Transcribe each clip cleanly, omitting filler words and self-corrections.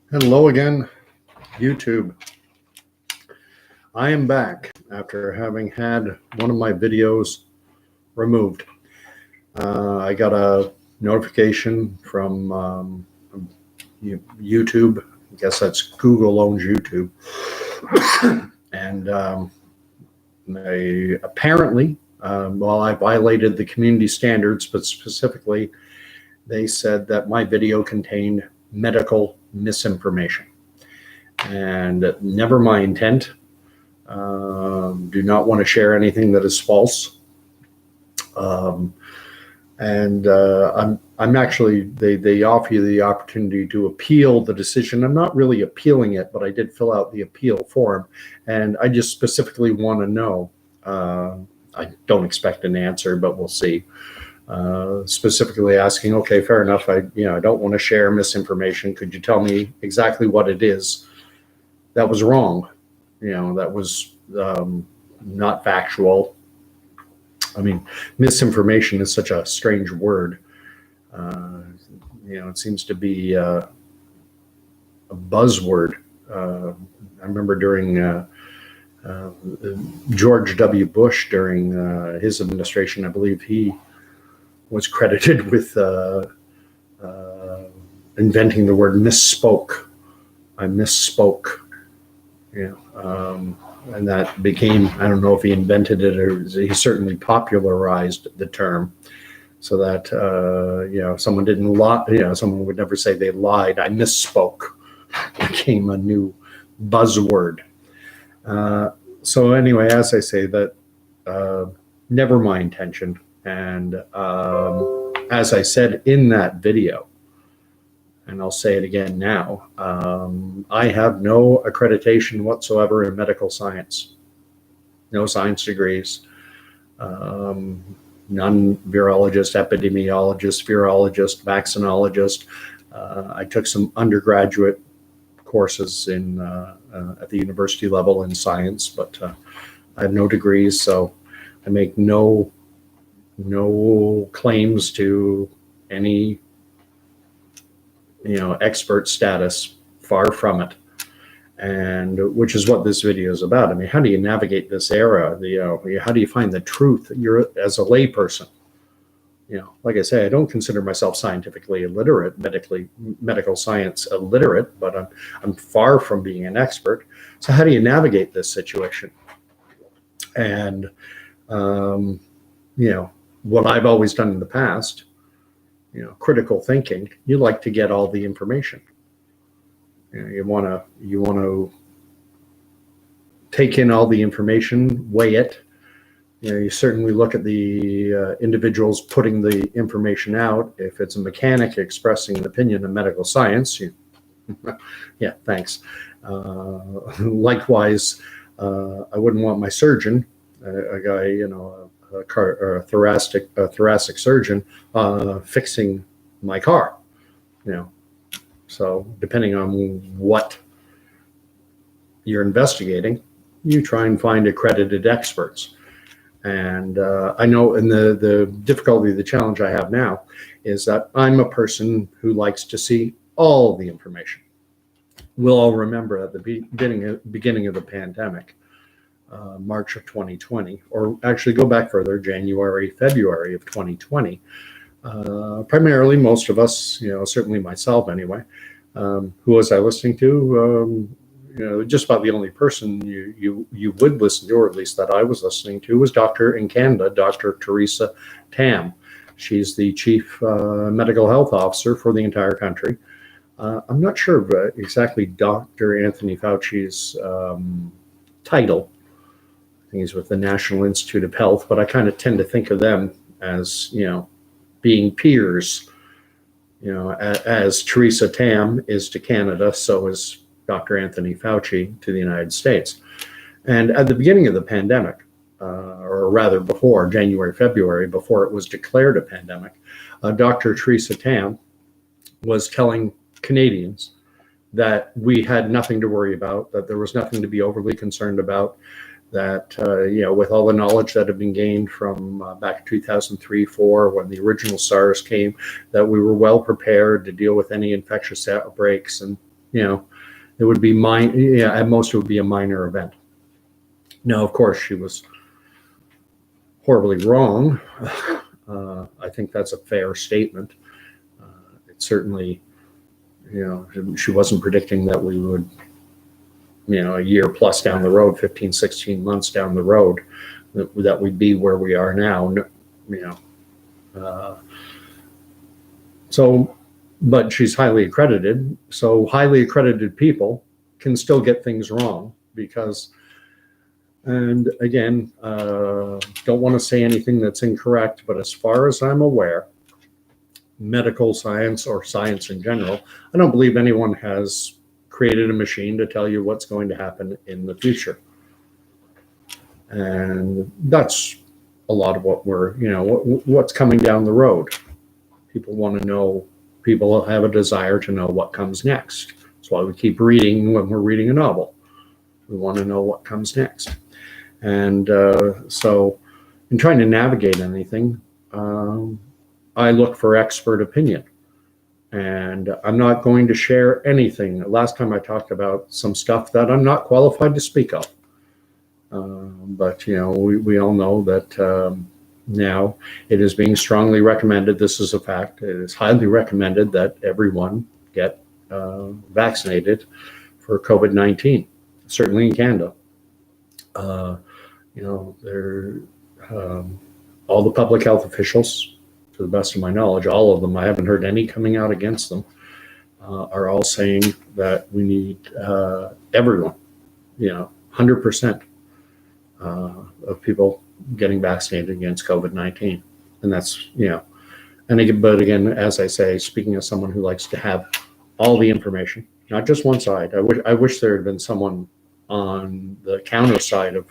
Hello again, YouTube. I am back after having had one of my videos removed. I got a notification from YouTube. I guess that's Google owns YouTube. And they apparently, I violated the community standards, but specifically, they said that my video contained medical misinformation. And never my intent. Do not want to share anything that is false. I'm actually, they offer you the opportunity to appeal the decision. I'm not really appealing it, but I did fill out the appeal form, and I just specifically want to know. I don't expect an answer, but we'll see. Specifically asking, okay, fair enough. I don't want to share misinformation. Could you tell me exactly what it is that was wrong? That was not factual. I mean, misinformation is such a strange word. It seems to be a buzzword. I remember during George W. Bush, during his administration, I believe he was credited with inventing the word misspoke. I misspoke. And that became, I don't know if he invented it or he certainly popularized the term so that, someone didn't lie, someone would never say they lied. I misspoke. It became a new buzzword. So anyway, as I say, that never my intention. And as I said in that video, and I'll say it again now, I have no accreditation whatsoever in medical science. No science degrees. None virologist, epidemiologist, virologist, vaccinologist. I took some undergraduate courses in at the university level in science, but I have no degrees, so I make no claims to any expert status, far from it. And which is what this video is about. I mean, how do you navigate this era? How do you find the truth? You're, as a layperson, like I say, I don't consider myself scientifically illiterate, medical science illiterate, but I'm far from being an expert. So how do you navigate this situation? And what I've always done in the past, critical thinking, you like to get all the information. You want to take in all the information, weigh it. You certainly look at the individuals putting the information out. If it's a mechanic expressing an opinion in medical science, yeah, thanks. Likewise, I wouldn't want my surgeon, a guy, a thoracic surgeon, fixing my car. So depending on what you're investigating, you try and find accredited experts. And I know, and the difficulty, the challenge I have now is that I'm a person who likes to see all the information. We'll all remember at the beginning of the pandemic, March of 2020, or actually go back further, January, February of 2020. Primarily, most of us, certainly myself anyway, who was I listening to? Just about the only person you would listen to, or at least that I was listening to, was Dr. in Canada, Dr. Theresa Tam. She's the chief medical health officer for the entire country. I'm not sure of exactly Dr. Anthony Fauci's title. I think he's with the National Institute of Health, but I kind of tend to think of them as, being peers. As Theresa Tam is to Canada, so is Dr. Anthony Fauci to the United States. And at the beginning of the pandemic, or rather before January, February, before it was declared a pandemic, Dr. Theresa Tam was telling Canadians that we had nothing to worry about, that there was nothing to be overly concerned about, that, with all the knowledge that had been gained from back in 2003-4, when the original SARS came, that we were well prepared to deal with any infectious outbreaks. And you know, it would be at most it would be a minor event. Now, of course, she was horribly wrong. I think that's a fair statement. It certainly, she wasn't predicting that we would, a year plus down the road, 15, 16 months down the road, that we'd be where we are now. But she's highly accredited. So highly accredited people can still get things wrong because, and again, don't want to say anything that's incorrect, but as far as I'm aware, medical science or science in general, I don't believe anyone has created a machine to tell you what's going to happen in the future. And that's a lot of what what's coming down the road. People want to know, people have a desire to know what comes next. That's why we keep reading when we're reading a novel. We want to know what comes next. And so in trying to navigate anything, I look for expert opinion. And I'm not going to share anything. Last time I talked about some stuff that I'm not qualified to speak of. But, we all know that now it is being strongly recommended. This is a fact. It is highly recommended that everyone get vaccinated for COVID-19, certainly in Canada. All the public health officials, to the best of my knowledge, all of them, I haven't heard any coming out against them, are all saying that we need everyone, 100% of people getting vaccinated against COVID-19. And that's, but again, as I say, speaking as someone who likes to have all the information, not just one side. I wish there had been someone on the counter side of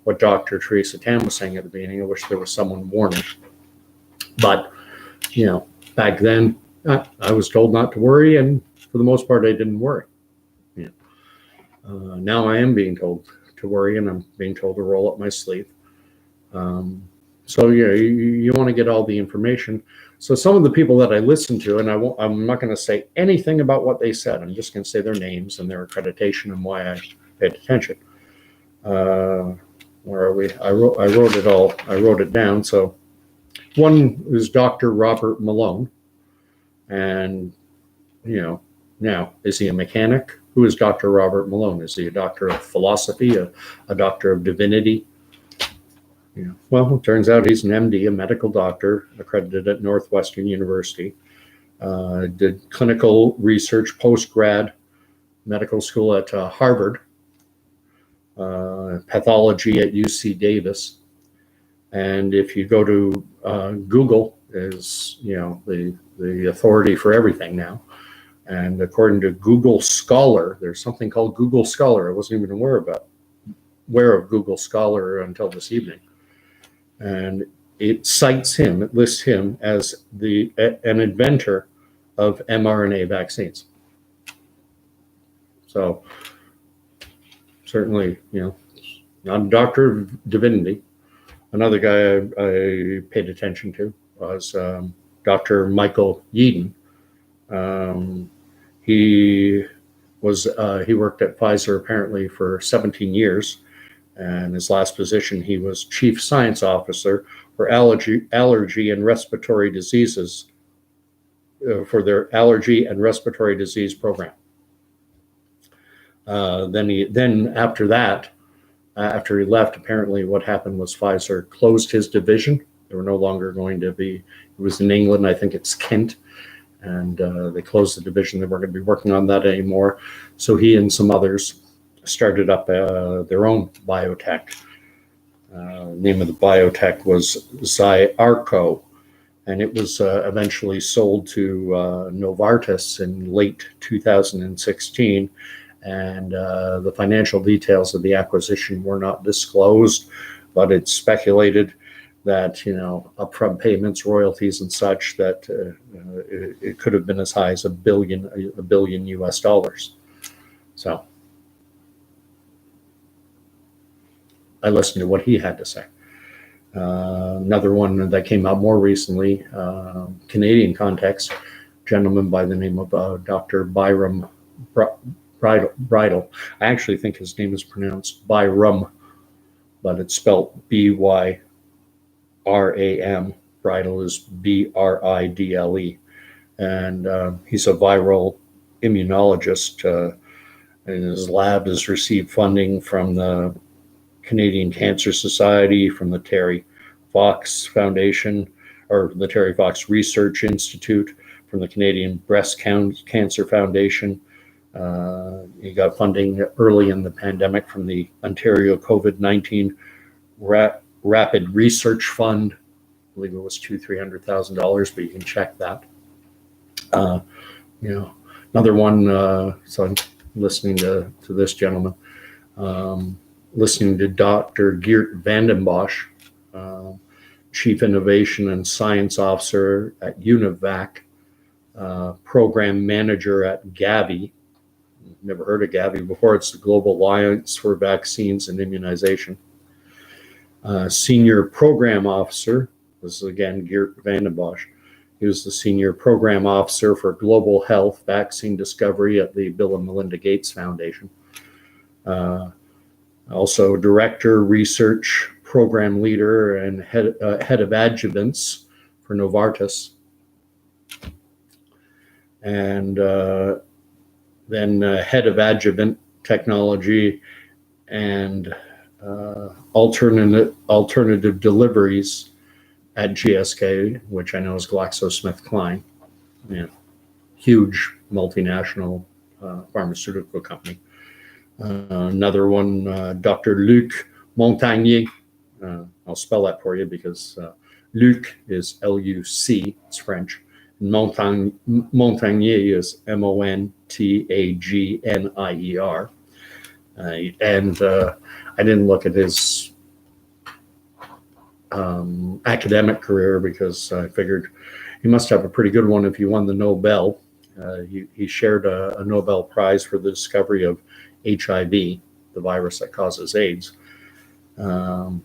what Dr. Theresa Tam was saying at the beginning. I wish there was someone warning. But, back then, I was told not to worry, and for the most part, I didn't worry. Now I am being told to worry, and I'm being told to roll up my sleeve. So you want to get all the information. So some of the people that I listen to, and I'm not going to say anything about what they said. I'm just going to say their names and their accreditation and why I paid attention. Where are we? I wrote it all. I wrote it down. So one is Dr. Robert Malone, and now is he a mechanic? Who is Dr. Robert Malone? Is he a doctor of philosophy, a doctor of divinity? Well, it turns out he's an MD, a medical doctor, accredited at Northwestern University. Did clinical research, post-grad medical school at Harvard, pathology at UC Davis. And if you go to Google, is the authority for everything now. And according to Google Scholar, there's something called Google Scholar. I wasn't even aware of Google Scholar until this evening. And it cites him, it lists him as an inventor of mRNA vaccines. So certainly, not a doctor of divinity. Another guy I paid attention to was Dr. Michael Yeadon. He worked at Pfizer apparently for 17 years, and his last position, he was Chief Science Officer for allergy and respiratory diseases for their allergy and respiratory disease program. Then after that, after he left, apparently what happened was Pfizer closed his division. They were no longer going to be, it was in England, I think it's Kent, and they closed the division. They weren't going to be working on that anymore. So he and some others started up their own biotech. The name of the biotech was Zyarco, and it was eventually sold to Novartis in late 2016. And the financial details of the acquisition were not disclosed, but it's speculated that, upfront payments, royalties and such, that it could have been as high as $1 billion US. So I listened to what he had to say. Another one that came out more recently, Canadian context, gentleman by the name of Dr. Byram Bridle. I actually think his name is pronounced Byram, but it's spelled Byram. Bridle is Bridle. And he's a viral immunologist. And his lab has received funding from the Canadian Cancer Society, from the Terry Fox Foundation, or the Terry Fox Research Institute, from the Canadian Breast Cancer Foundation. He got funding early in the pandemic from the Ontario COVID-19 Rapid Research Fund. I believe it was $200,000-300,000, but you can check that. Another one, so I'm listening to this gentleman, listening to Dr. Geert Vanden Bossche, Chief Innovation and Science Officer at UNIVAC, Program Manager at Gavi. Never heard of Gavi before. It's the Global Alliance for Vaccines and Immunization. Senior Program Officer, this is again Geert Vanden Bossche. He was the Senior Program Officer for Global Health Vaccine Discovery at the Bill and Melinda Gates Foundation. Also Director, Research, Program Leader, and Head of Adjuvants for Novartis. And then Head of Adjuvant Technology and alternative deliveries at GSK, which I know is GlaxoSmithKline, huge multinational pharmaceutical company. Another one, Dr. Luc Montagnier. I'll spell that for you because Luc is L-U-C, it's French. Montagnier is Montagnier. And I didn't look at his academic career because I figured he must have a pretty good one if he won the Nobel. He shared a Nobel Prize for the discovery of HIV, the virus that causes AIDS. So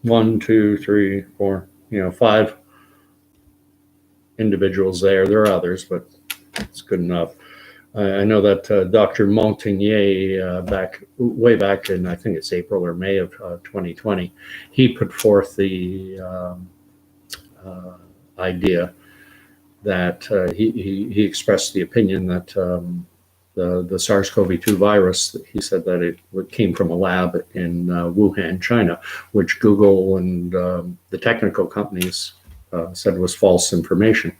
1, 2, 3, 4, 5 individuals there. There are others, but it's good enough. I know that Dr. Montagnier, way back in, I think it's April or May of 2020, he put forth the idea that he expressed the opinion that the SARS-CoV-2 virus, he said that it came from a lab in Wuhan, China, which Google and the technical companies said was false information.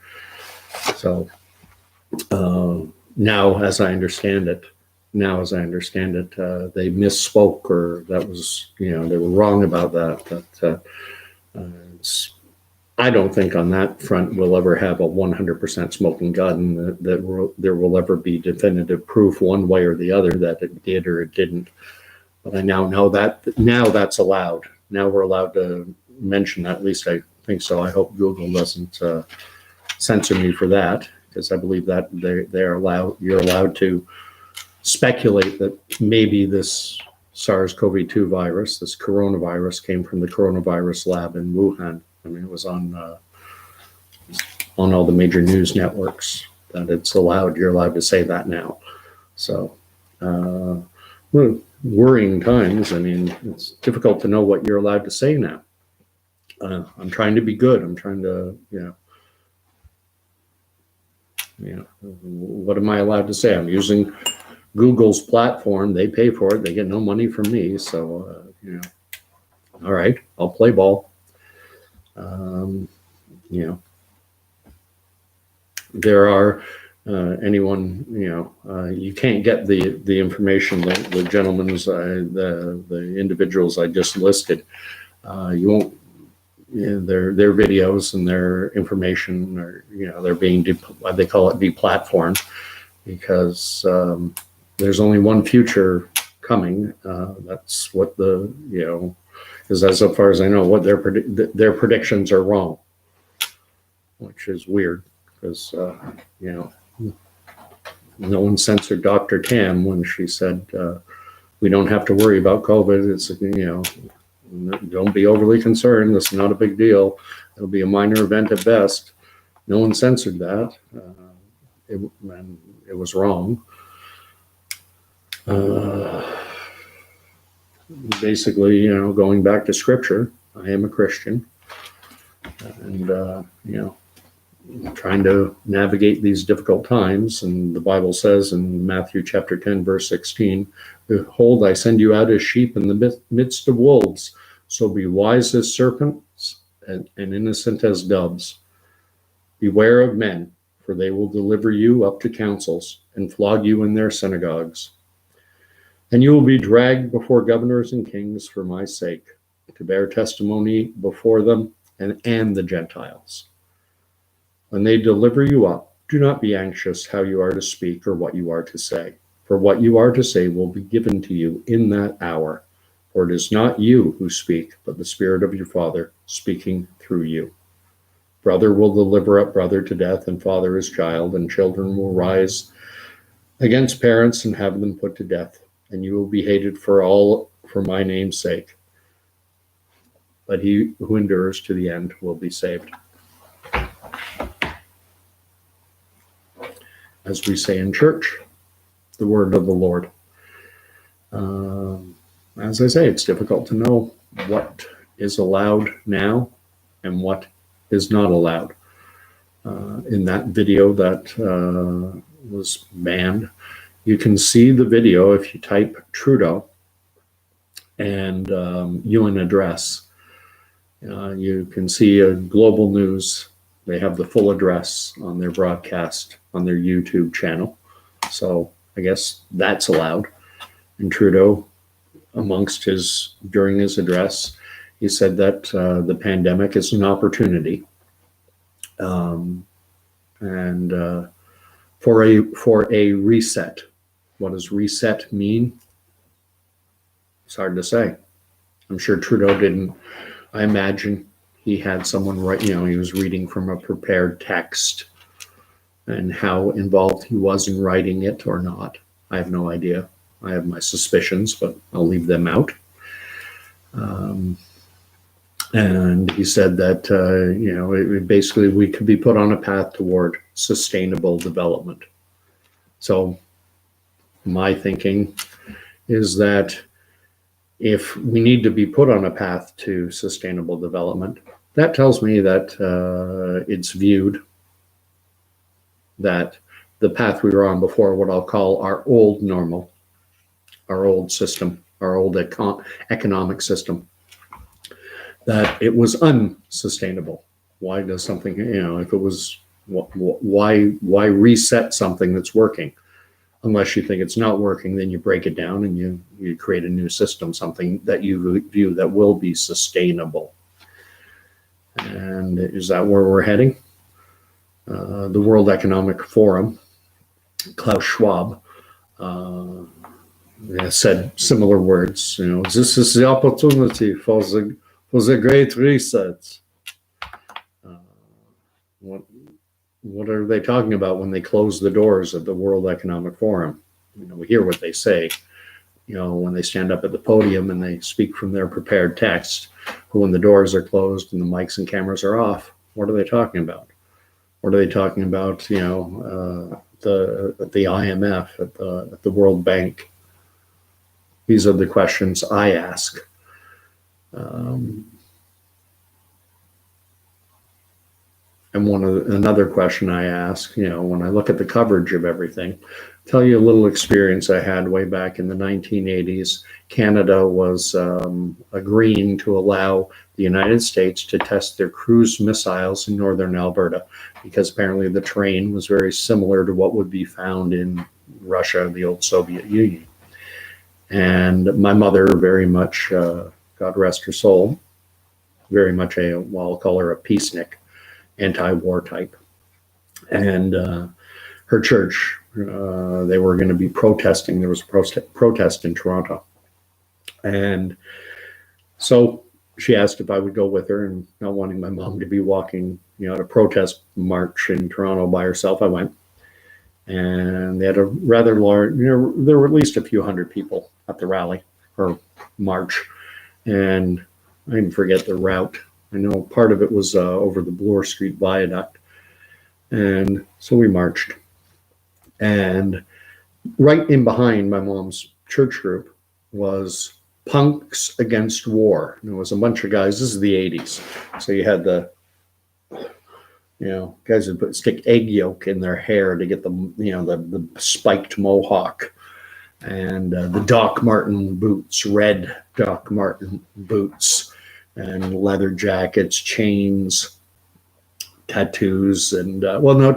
So now, as I understand it, they misspoke, or that was, they were wrong about that. But I don't think on that front we'll ever have a 100% smoking gun, that there will ever be definitive proof one way or the other that it did or it didn't. But I now know that now that's allowed. Now we're allowed to mention that, at least I think so. I hope Google doesn't censor me for that, because I believe that you're allowed to speculate that maybe this SARS-CoV-2 virus, this coronavirus, came from the coronavirus lab in Wuhan. I mean, it was on all the major news networks that it's allowed. You're allowed to say that now. So, worrying times. I mean, it's difficult to know what you're allowed to say now. I'm trying to be good. I'm trying to, what am I allowed to say? I'm using Google's platform. They pay for it. They get no money from me. So, all right, I'll play ball. There are anyone, you can't get the information that the gentlemen's, the individuals I just listed. You won't, their videos and their information are, they're being, they call it deplatformed, because there's only one future coming. That's what because as far as I know, what their predictions are wrong, which is weird, because no one censored Dr. Tam when she said we don't have to worry about COVID. It's don't be overly concerned. It's not a big deal. It'll be a minor event at best. No one censored that. And it was wrong. Basically, going back to scripture, I am a Christian, and trying to navigate these difficult times. And the Bible says in Matthew chapter 10, verse 16, "Behold, I send you out as sheep in the midst of wolves. So be wise as serpents and innocent as doves. Beware of men, for they will deliver you up to councils and flog you in their synagogues. And you will be dragged before governors and kings for my sake, to bear testimony before them and the Gentiles. When they deliver you up, do not be anxious how you are to speak or what you are to say, for what you are to say will be given to you in that hour. For it is not you who speak, but the Spirit of your Father speaking through you. Brother will deliver up brother to death, and father his child, and children will rise against parents and have them put to death. And you will be hated for my name's sake. But he who endures to the end will be saved." As we say in church, the word of the Lord. As I say, it's difficult to know what is allowed now and what is not allowed. In that video that was banned, you can see the video if you type Trudeau and UN address. You can see a Global News. They have the full address on their broadcast on their YouTube channel. So I guess that's allowed. And Trudeau, during his address, he said that the pandemic is an opportunity. For a reset. What does reset mean? It's hard to say. I'm sure Trudeau didn't. I imagine he had someone write, he was reading from a prepared text, and how involved he was in writing it or not, I have no idea. I have my suspicions, but I'll leave them out. And he said that, basically we could be put on a path toward sustainable development. So my thinking is that if we need to be put on a path to sustainable development, that tells me that it's viewed that the path we were on before, what I'll call our old normal, our old system, our old economic system, that it was unsustainable. Why does something, if it was, why reset something that's working? Unless you think it's not working, then you break it down and you create a new system, something that you view that will be sustainable. And is that where we're heading? The World Economic Forum, Klaus Schwab, said similar words. This is the opportunity for the great reset. What are they talking about when they close the doors of the World Economic Forum? We hear what they say. When they stand up at the podium and they speak from their prepared text, but when the doors are closed and the mics and cameras are off, what are they talking about? What are they talking about? At the IMF, at the World Bank. These are the questions I ask. And another question I ask, when I look at the coverage of everything, tell you a little experience I had way back in the 1980s. Canada was agreeing to allow the United States to test their cruise missiles in northern Alberta, because apparently the terrain was very similar to what would be found in Russia, the old Soviet Union. And my mother, very much, God rest her soul, very much I'll call her a peacenik, anti-war type. And her church, they were going to be protesting. There was a protest in Toronto. And so she asked if I would go with her, and not wanting my mom to be walking, at a protest march in Toronto by herself, I went. And they had a rather large, there were at least a few hundred people at the rally or march. And I didn't forget the route. I know part of it was over the Bloor Street Viaduct. And so we marched. And right in behind my mom's church group was Punks Against War. And there was a bunch of guys. This is the 80s. So you had the, guys would stick egg yolk in their hair to get the spiked mohawk. And the Doc Marten boots, red Doc Marten boots, and leather jackets, chains, tattoos. And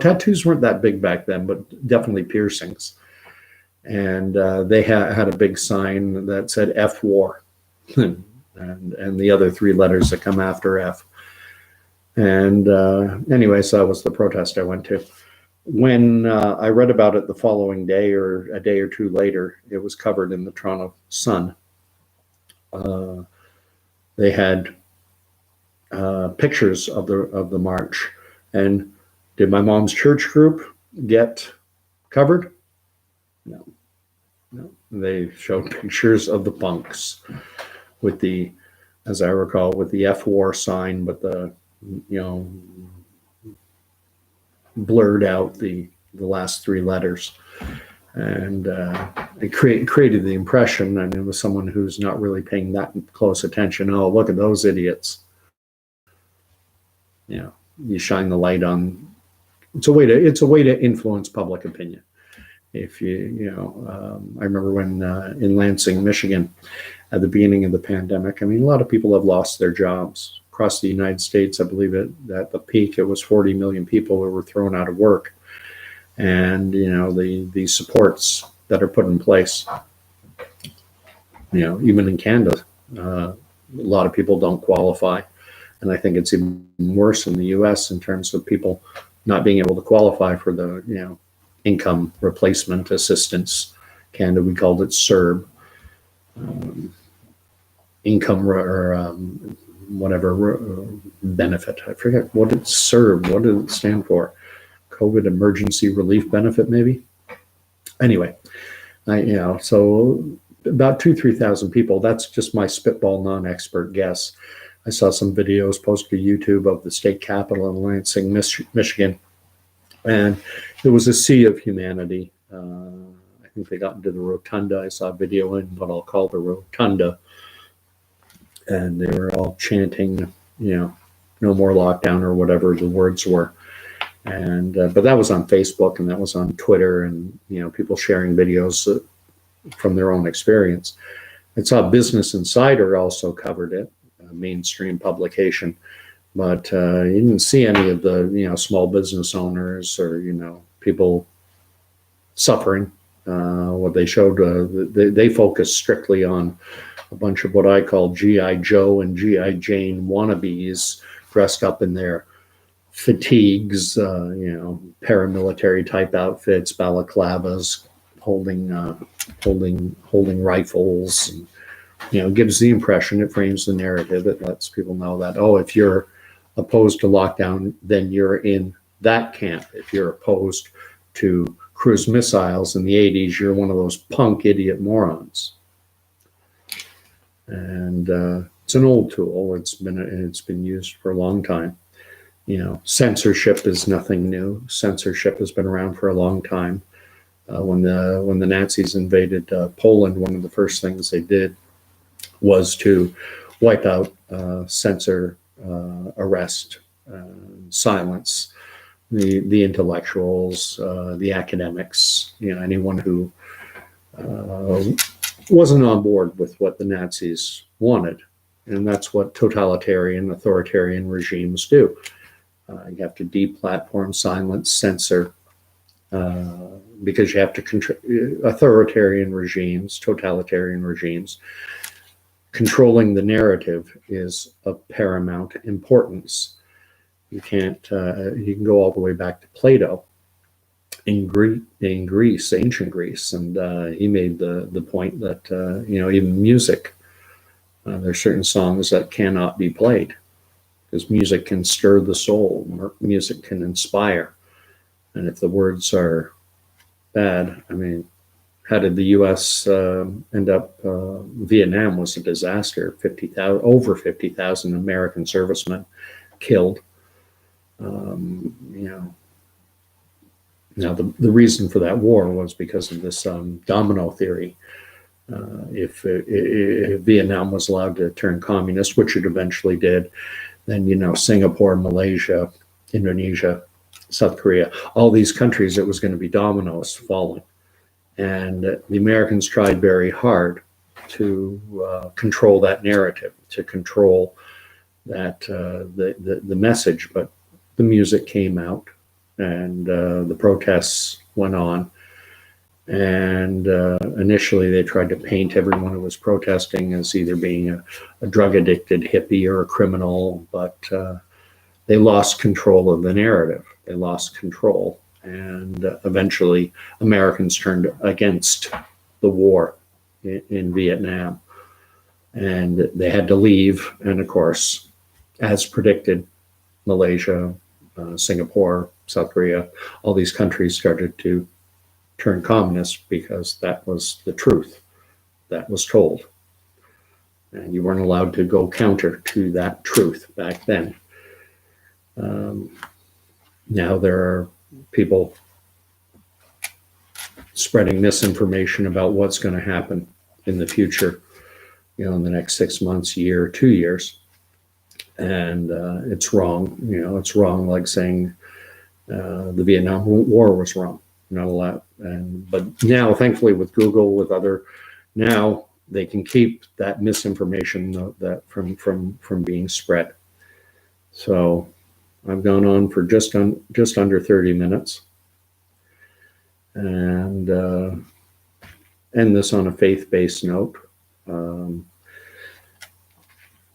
tattoos weren't that big back then, but definitely piercings. And they had a big sign that said F War and the other three letters that come after F. And anyway, so that was the protest I went to. When I read about it the following day or a day or two later, it was covered in the Toronto Sun. They had pictures of the march. And did my mom's church group get covered? No. They showed pictures of the punks with the, as I recall, with the F War sign, but the, blurred out the last three letters. And it created the impression, and it was someone who's not really paying that close attention. Oh, look at those idiots. You shine the light on. It's a way to influence public opinion. If I remember when in Lansing, Michigan, at the beginning of the pandemic, a lot of people have lost their jobs across the United States. I believe at the peak, it was 40 million people who were thrown out of work. And, the supports that are put in place, even in Canada, a lot of people don't qualify. And I think it's even worse in the US in terms of people not being able to qualify for the, income replacement assistance. Canada, we called it CERB, income or whatever benefit. I forget what it's CERB. What did it stand for? COVID Emergency Relief Benefit, maybe. Anyway, so about 3,000 people. That's just my spitball, non-expert guess. I saw some videos posted to YouTube of the state capitol in Lansing, Michigan, and it was a sea of humanity. I think they got into the rotunda. I saw a video in what I'll call the rotunda, and they were all chanting, no more lockdown or whatever the words were. And but that was on Facebook and that was on Twitter, and people sharing videos from their own experience. I saw Business Insider also covered it, a mainstream publication, but you didn't see any of the small business owners or people suffering. What they showed, they focused strictly on a bunch of what I call G.I. Joe and G.I. Jane wannabes dressed up in their fatigues, paramilitary type outfits, balaclavas, holding rifles, and, gives the impression, it frames the narrative, it lets people know that, if you're opposed to lockdown, then you're in that camp. If you're opposed to cruise missiles in the 80s, you're one of those punk idiot morons. And it's an old tool. It's been used for a long time. Censorship is nothing new. Censorship has been around for a long time. When the Nazis invaded Poland, one of the first things they did was to wipe out, censor, arrest, silence the intellectuals, the academics, anyone who wasn't on board with what the Nazis wanted. And that's what totalitarian, authoritarian regimes do. You have to deplatform, silence, censor, because you have to authoritarian regimes, totalitarian regimes, controlling the narrative is of paramount importance. You can't, you can go all the way back to Plato in Greece, ancient Greece, and he made the point that, even music, there's certain songs that cannot be played because music can stir the soul, music can inspire. And if the words are bad, How did the U.S. End up? Vietnam was a disaster. 50,000, over 50,000 American servicemen killed. You know, now the reason for that war was because of this domino theory. If Vietnam was allowed to turn communist, which it eventually did, then, you know, Singapore, Malaysia, Indonesia, South Korea, all these countries, it was going to be dominoes falling. And the Americans tried very hard to control that narrative, to control that the message. But the music came out, and the protests went on. And initially, they tried to paint everyone who was protesting as either being a drug-addicted hippie or a criminal, but they lost control of the narrative. They lost control. And eventually, Americans turned against the war in Vietnam. And they had to leave. And of course, as predicted, Malaysia, Singapore, South Korea, all these countries started to turn communist because that was the truth that was told. And you weren't allowed to go counter to that truth back then. Now there are people spreading misinformation about what's going to happen in the future, you know, in the next 6 months, year, 2 years. And it's wrong. You know, it's wrong, like saying the Vietnam War was wrong. Not allowed. But now, thankfully, with Google, with other, now they can keep that misinformation that from being spread. So I've gone on for just under 30 minutes, and end this on a faith-based note.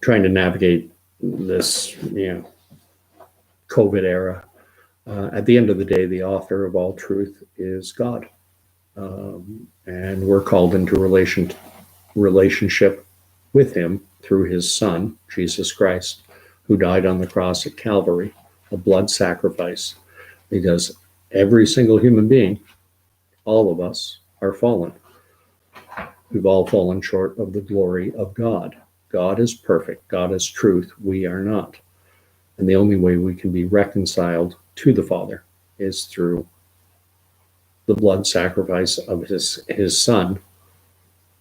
Trying to navigate this, you know, COVID era. At the end of the day, the author of all truth is God. And we're called into relationship with him through his son, Jesus Christ, who died on the cross at Calvary, a blood sacrifice, because every single human being, all of us, are fallen. We've all fallen short of the glory of God. God is perfect. God is truth. We are not. And the only way we can be reconciled to the Father is through the blood sacrifice of his son.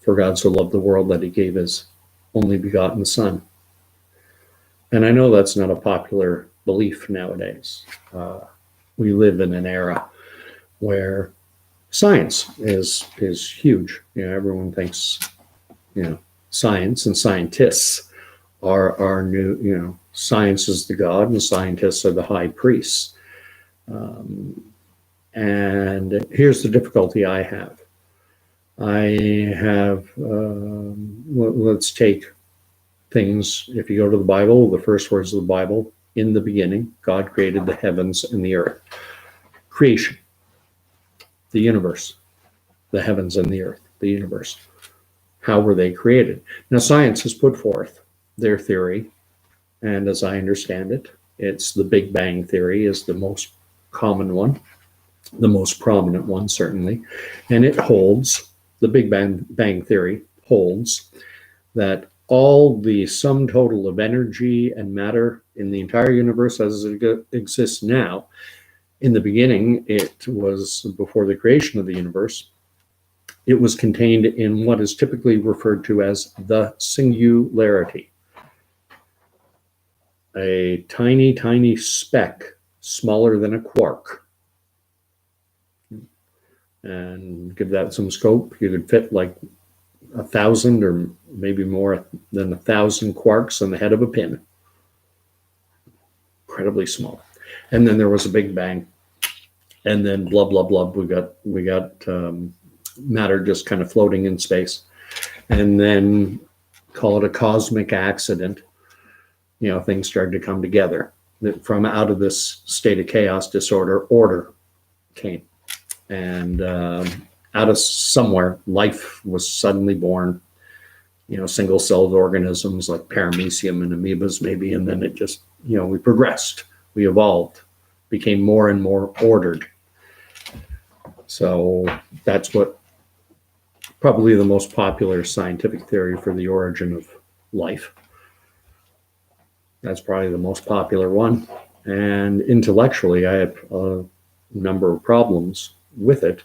For God so loved the world that he gave his only begotten son. And I know that's not a popular belief nowadays. We live in an era where science is huge. You know, everyone thinks, you know, science and scientists are new. You know, science is the God and scientists are the high priests. And here's the difficulty I have. Let's take things. If you go to the Bible, the first words of the Bible: in the beginning, God created the heavens and the earth. Creation, the universe, the heavens and the earth, the universe. How were they created? Now, science has put forth their theory, and as I understand it, it's the Big Bang theory is the most common one, the most prominent one, certainly. And it holds, the Big Bang theory holds that all the sum total of energy and matter in the entire universe as it exists now, in the beginning, it was before the creation of the universe, it was contained in what is typically referred to as the singularity. A tiny, tiny speck, smaller than a quark. And give that some scope, you could fit like 1,000 or maybe more than 1,000 quarks on the head of a pin. Incredibly small. And then there was a Big Bang. And then blah, blah, blah, we got matter just kind of floating in space. And then call it a cosmic accident. You know, things started to come together. From out of this state of chaos, disorder, order came. And out of somewhere, life was suddenly born. You know, single-celled organisms like paramecium and amoebas maybe, and then it just, you know, we progressed, we evolved, became more and more ordered. So that's what probably the most popular scientific theory for the origin of life. That's probably the most popular one. And intellectually, I have a number of problems with it.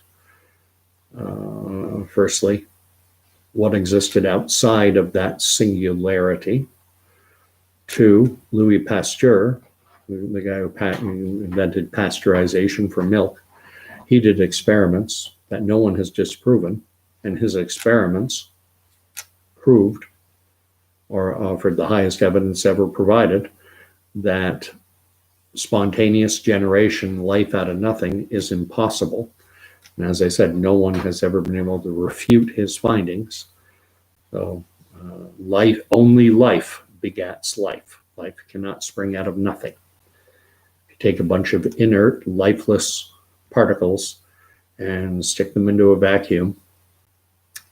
Firstly, what existed outside of that singularity? Two, Louis Pasteur, the guy who invented pasteurization for milk, he did experiments that no one has disproven, and his experiments proved or offered the highest evidence ever provided that spontaneous generation, life out of nothing, is impossible. And as I said, no one has ever been able to refute his findings. So only life begats life. Life cannot spring out of nothing. If you take a bunch of inert, lifeless particles and stick them into a vacuum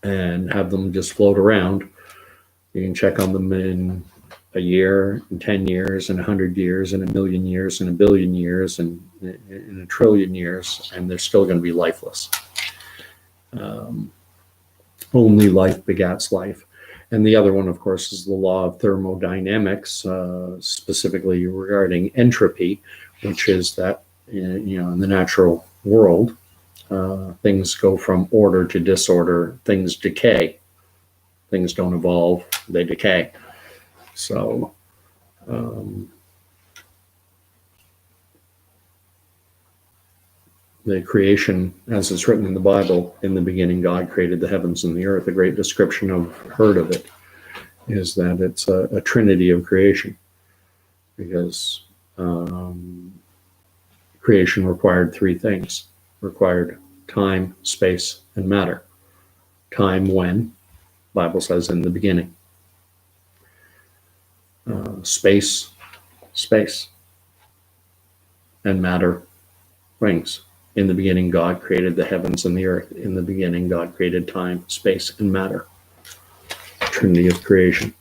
and have them just float around, you can check on them in a year, in 10 years, in 100 years, in a million years, in a billion years, and in a trillion years, and they're still going to be lifeless. Only life begats life. And the other one, of course, is the law of thermodynamics, specifically regarding entropy, which is that, in the natural world, things go from order to disorder, things decay. Things don't evolve, they decay. So the creation, as it's written in the Bible, in the beginning God created the heavens and the earth. A great description I've heard of it is that it's a trinity of creation, because creation required three things. Required time, space, and matter. Time when? Bible says in the beginning. Space, and matter, rings. In the beginning, God created the heavens and the earth. In the beginning, God created time, space, and matter. Trinity of creation.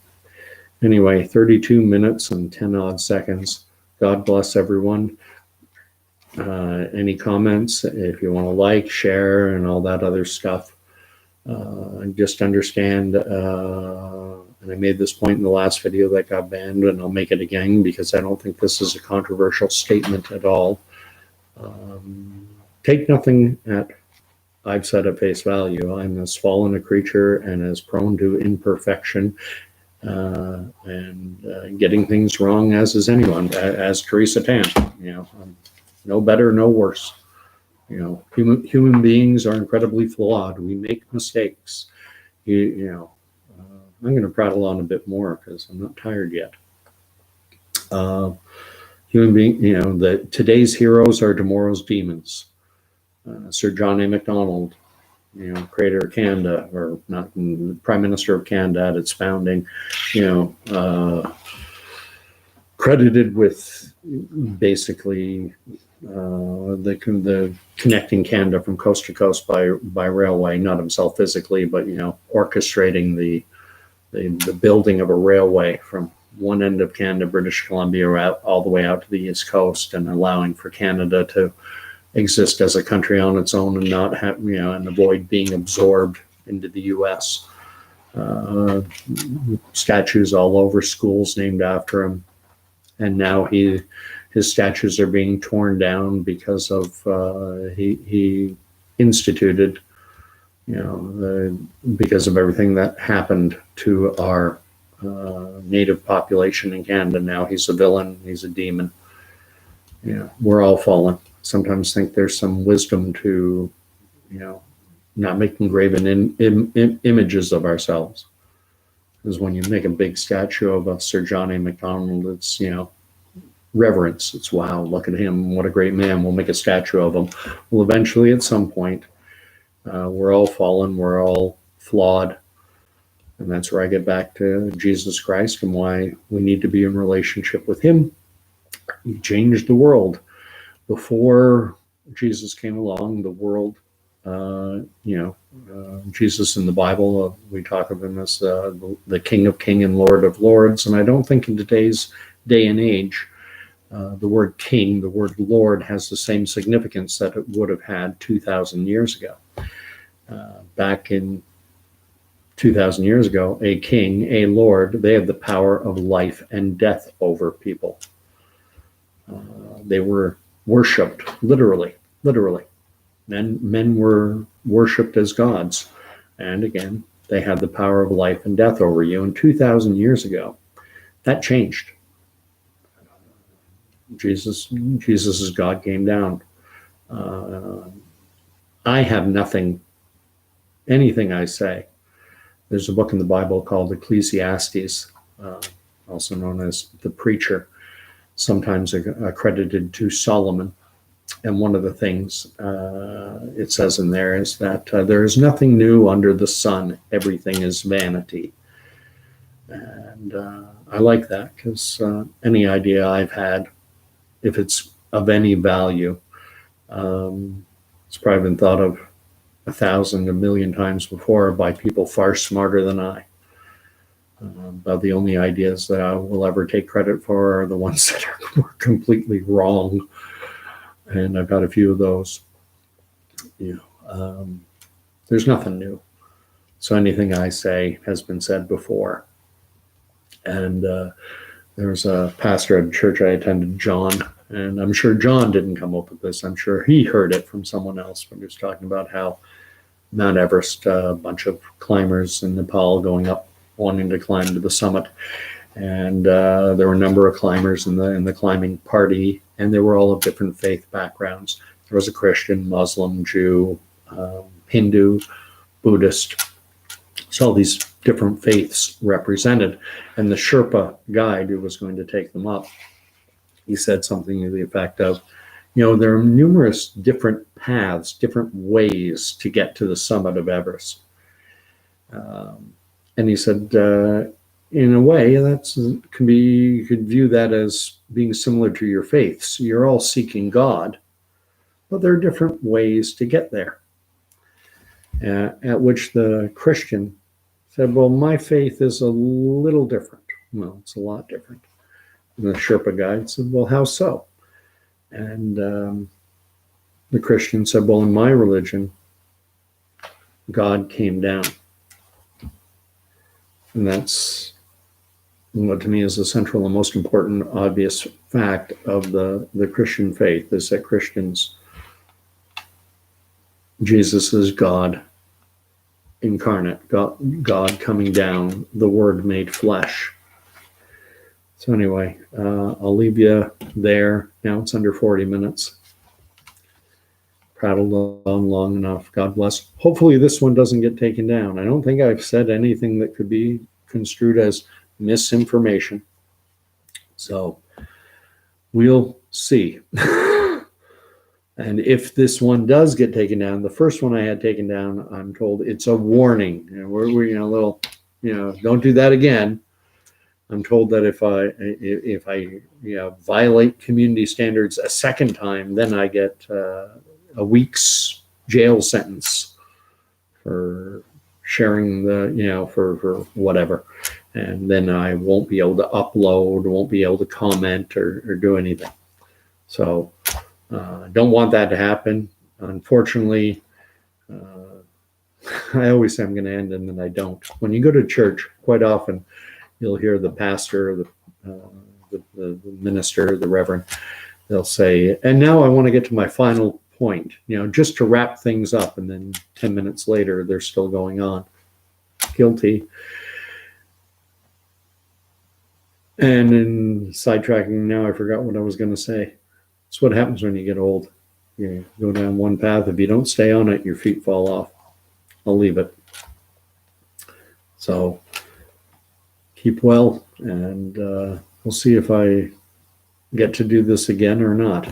Anyway, 32 minutes and 10 odd seconds. God bless everyone. Any comments? If you want to like, share, and all that other stuff. Just understand, and I made this point in the last video that got banned, and I'll make it again because I don't think this is a controversial statement at all. Take nothing I've said at face value. I'm as fallen a creature and as prone to imperfection and getting things wrong as is anyone, as Teresa Tam. I'm no better, no worse. Human beings are incredibly flawed. We make mistakes. I'm going to prattle on a bit more because I'm not tired yet. Human being, today's heroes are tomorrow's demons. Sir John A. Macdonald, creator of Canada, or not, Prime Minister of Canada at its founding, credited with basically the connecting Canada from coast to coast by railway, not himself physically, but orchestrating the building of a railway from one end of Canada, British Columbia, all the way out to the East Coast, and allowing for Canada to exist as a country on its own and not have, and avoid being absorbed into the U.S. Statues all over, schools named after him, and now his statues are being torn down because of he instituted, because of everything that happened to our native population in Canada. Now he's a villain, he's a demon. We're all fallen. Sometimes think there's some wisdom to, not making graven images of ourselves. Because when you make a big statue of Sir John A. Macdonald, it's, reverence. It's, wow, look at him. What a great man. We'll make a statue of him. Well, eventually, at some point, we're all fallen. We're all flawed. And that's where I get back to Jesus Christ and why we need to be in relationship with him. He changed the world. Before Jesus came along, the world, Jesus in the Bible, we talk of him as the King of Kings and Lord of Lords. And I don't think in today's day and age, the word king, the word Lord has the same significance that it would have had 2,000 years ago. Back in 2,000 years ago, a king, a lord, they have the power of life and death over people. They were worshipped, literally. Men were worshipped as gods. And again, they had the power of life and death over you. And 2,000 years ago, that changed. Jesus's God came down. I have anything I say. There's a book in the Bible called Ecclesiastes, also known as the Preacher, sometimes accredited to Solomon. And one of the things it says in there is that there is nothing new under the sun. Everything is vanity. And I like that, because any idea I've had, if it's of any value, it's probably been thought of 1,000, 1,000,000 times before by people far smarter than I. But the only ideas that I will ever take credit for are the ones that were completely wrong. And I've got a few of those. There's nothing new. So anything I say has been said before. And there was a pastor at a church I attended, John, and I'm sure John didn't come up with this. I'm sure he heard it from someone else when he was talking about how Mount Everest, a bunch of climbers in Nepal going up, wanting to climb to the summit. And there were a number of climbers in the climbing party, and they were all of different faith backgrounds. There was a Christian, Muslim, Jew, Hindu, Buddhist. So all these different faiths represented. And the Sherpa guide who was going to take them up, he said something to the effect of, there are numerous different paths, different ways to get to the summit of Everest. And he said, in a way, you could view that as being similar to your faiths. You're all seeking God, but there are different ways to get there. At which the Christian said, well, my faith is a little different. Well, it's a lot different. And the Sherpa guide said, well, how so? And the Christian said, well, in my religion, God came down. And that's what to me is the central and most important, obvious fact of the Christian faith, is that Christians, Jesus is God incarnate, God coming down, the Word made flesh. So anyway, I'll leave you there. Now it's under 40 minutes. Prattled on long enough. God bless. Hopefully this one doesn't get taken down. I don't think I've said anything that could be construed as misinformation. So we'll see. And if this one does get taken down, the first one I had taken down, I'm told it's a warning. We're a little, don't do that again. I'm told that if I violate community standards a second time, then I get a week's jail sentence for sharing for whatever. And then I won't be able to upload, won't be able to comment or do anything. So don't want that to happen. Unfortunately, I always say I'm going to end and then I don't. When you go to church, quite often you'll hear the pastor, the minister, the reverend, they'll say, and now I want to get to my final point, just to wrap things up. And then 10 minutes later, they're still going on. Guilty. And in sidetracking now, I forgot what I was going to say. It's what happens when you get old. You go down one path. If you don't stay on it, your feet fall off. I'll leave it. So keep well, and we'll see if I get to do this again or not.